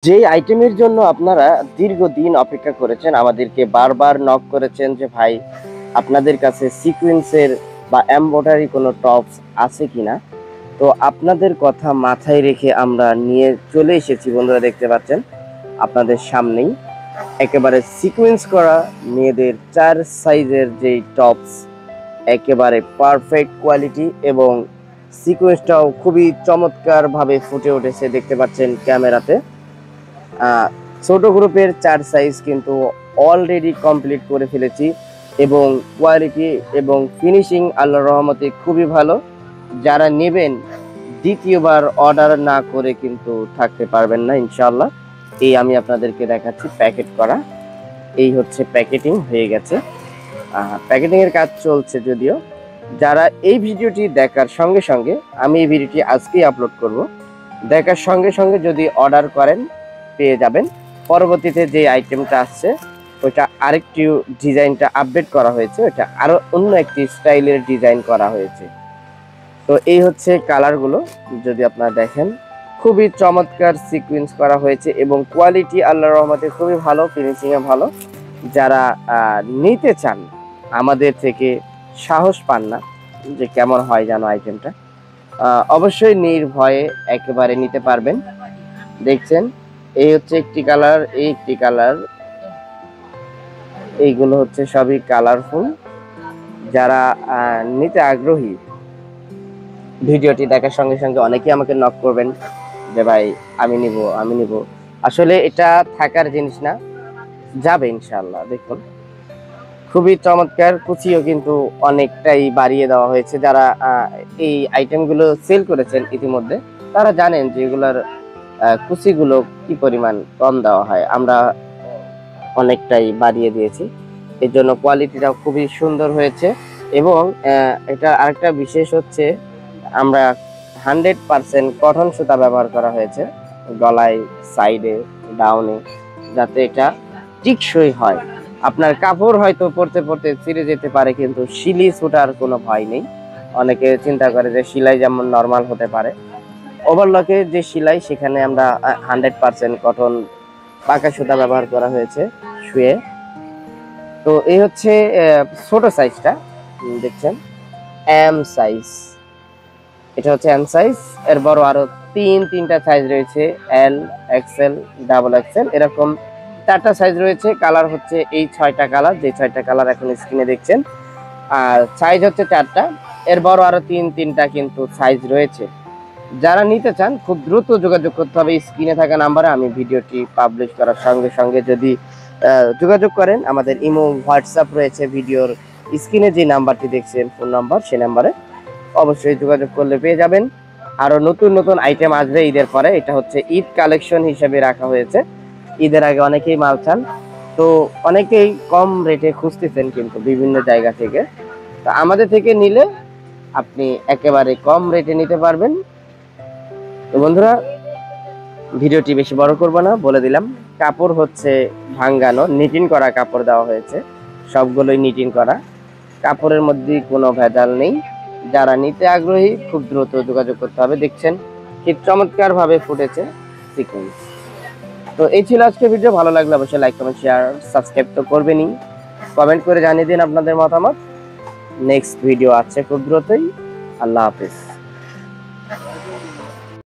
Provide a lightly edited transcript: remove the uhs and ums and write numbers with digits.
যে আইটেমের জন্য আপনারা দীর্ঘদিন অপেক্ষা করেছেন, আমাদেরকে বারবার নক করেছেন যে ভাই আপনাদের কাছে সিকোয়েন্সের বা এমব্রয়ডারি কোনো টপস আছে কিনা। তো আপনাদের কথা মাথায় রেখে আমরা নিয়ে চলে এসেছি বন্ধুরা, দেখতে পাচ্ছেন আপনাদের সামনেই একেবারে সিকোয়েন্স করা মেয়েদের 4 সাইজের যেই টপস, একেবারে পারফেক্ট কোয়ালিটি এবং সিকোয়েন্সটাও খুবই চমৎকার ভাবে ফুটে উঠেছে, দেখতে পাচ্ছেন ক্যামেরাতে। ছোট গ্রুপের 4 সাইজ কিন্তু অলরেডি কমপ্লিট করে ফেলেছি এবং কোয়ালিটি এবং ফিনিশিং আল্লাহর রহমতে খুবই ভালো। যারা নেবেন দ্বিতীয়বার অর্ডার না করে কিন্তু থাকতে পারবেন না ইনশাআল্লাহ। এই আমি আপনাদেরকে দেখাচ্ছি প্যাকেট করা, এই হচ্ছে প্যাকেটিং হয়ে গেছে। প্যাকেটিং এর কাজ চলছে যদিও। যারা এই ভিডিওটি দেখার সঙ্গে সঙ্গে, আমি এই ভিডিওটি আজকেই আপলোড করব, দেখার সঙ্গে সঙ্গে যদি অর্ডার করেন পেয়ে যাবেন। পরবর্তীতে যে আইটেমটা আসছে ওইটা আরেকটি ডিজাইনটা আপডেট করা হয়েছে, ওইটা আরো অন্য একটি স্টাইলের ডিজাইন করা হয়েছে। তো এই হচ্ছে কালারগুলো, যদি আপনারা দেখেন খুবই চমৎকার সিকোয়েন্স করা হয়েছে এবং কোয়ালিটি আল্লাহর রহমতে খুবই ভালো, ফিনিশিং এ ভালো। যারা নিতে চান আমাদের থেকে, সাহস পান না যে কেমন হয় জানো আইটেমটা, অবশ্যই নির্ভয়ে একেবারে নিতে পারবেন। দেখছেন এই হচ্ছে একটি কালার, এই একটি কালার, এইগুলো হচ্ছে সবই কালারফুল। যারা নিতে আগ্রহী ভিডিওটি দেখার সঙ্গে সঙ্গে অনেকেই আমাকে নক করবেন যে ভাই আমি নিব আমি নিব। আসলে এটা থাকার জিনিস না, যাবে ইনশাআল্লাহ। দেখুন খুবই চমৎকার, কুচিও কিন্তু অনেকটাই বাড়িয়ে দেওয়া হয়েছে। যারা এই আইটেমগুলো সেল করেছেন ইতিমধ্যে তারা জানেন যে এগুলোর কুচিগুলো কি পরিমাণ কম দেওয়া হয়, আমরা অনেকটাই বাড়িয়ে দিয়েছি। এর জন্য কোয়ালিটিটাও খুবই সুন্দর হয়েছে এবং এটা আরেকটা বিশেষ হচ্ছে আমরা 100% কটন সুতা ব্যবহার করা হয়েছে গলায়, সাইডে, ডাউনে, যাতে এটা টিকসই হয়। আপনার কাপড় হয়তো পরতে পরতে ছিঁড়ে যেতে পারে কিন্তু শিলি ছুটার কোনো ভয় নেই। অনেকে চিন্তা করে যে সেলাই যেমন নরমাল হতে পারে, ওভারলকে যে সেলাই সেখানে আমরা 100% কটন পাকা সুতা ব্যবহার করা হয়েছে শুয়ে। তো এই হচ্ছে ছোট সাইজটা, দেখছেন এম সাইজ, এটা হচ্ছে এম সাইজ। এর বড় আরো তিনটা সাইজ রয়েছে, এল, এক্সেল, ডাবল এক্সেল, এরকম 4টা সাইজ রয়েছে। কালার হচ্ছে এই 6টা কালার, যে 6টা কালার এখন স্ক্রিনে দেখছেন। আর সাইজ হচ্ছে 4টা, এর বড় আরো তিনটা কিন্তু সাইজ রয়েছে। যারা নিতে চান খুব দ্রুত যোগাযোগ করতে হবে স্ক্রিনে থাকা নাম্বারে। আমি ভিডিওটি পাবলিশ করার সঙ্গে সঙ্গে যদি যোগাযোগ করেন, আমাদের ইমো, হোয়াটসঅ্যাপ রয়েছে, ভিডিওর স্ক্রিনে যে নাম্বারটি দেখছেন ফোন নাম্বার, সেই নাম্বারে অবশ্যই যোগাযোগ করলে পেয়ে যাবেন। আরো নতুন নতুন আইটেম আসবে ঈদের পরে, এটা হচ্ছে ঈদ কালেকশন হিসেবে রাখা হয়েছে। ঈদের আগে অনেকেই মাল চান, তো অনেকেই কম রেটে খুঁজতেছেন কিন্তু বিভিন্ন জায়গা থেকে। তো আমাদের থেকে নিলে আপনি একেবারে কম রেটে নিতে পারবেন। তো বন্ধুরা ভিডিওটি বেশি বড় করব না, বলে দিলাম কাপড় হচ্ছে ভাঙ্গানো, নিটিং করা কাপড় দেওয়া হয়েছে, সবগুলোই নিটিং করা, কাপড়ের মধ্যে কোনো ভেজাল নেই। যারা নিতে আগ্রহী খুব দ্রুত যোগাযোগ করতে হবে। দেখছেন কি চমৎকার ভাবে ফুটেছে সিকোয়েন্স। তো এই ছিল আজকে ভিডিও, ভালো লাগলে অবশ্যই লাইক, কমেন্ট, শেয়ার, সাবস্ক্রাইব তো করবেনই। কমেন্ট করে জানিয়ে দিন আপনাদের মতামত। নেক্সট ভিডিও আছে খুব দ্রুতই। আল্লাহ হাফেজ।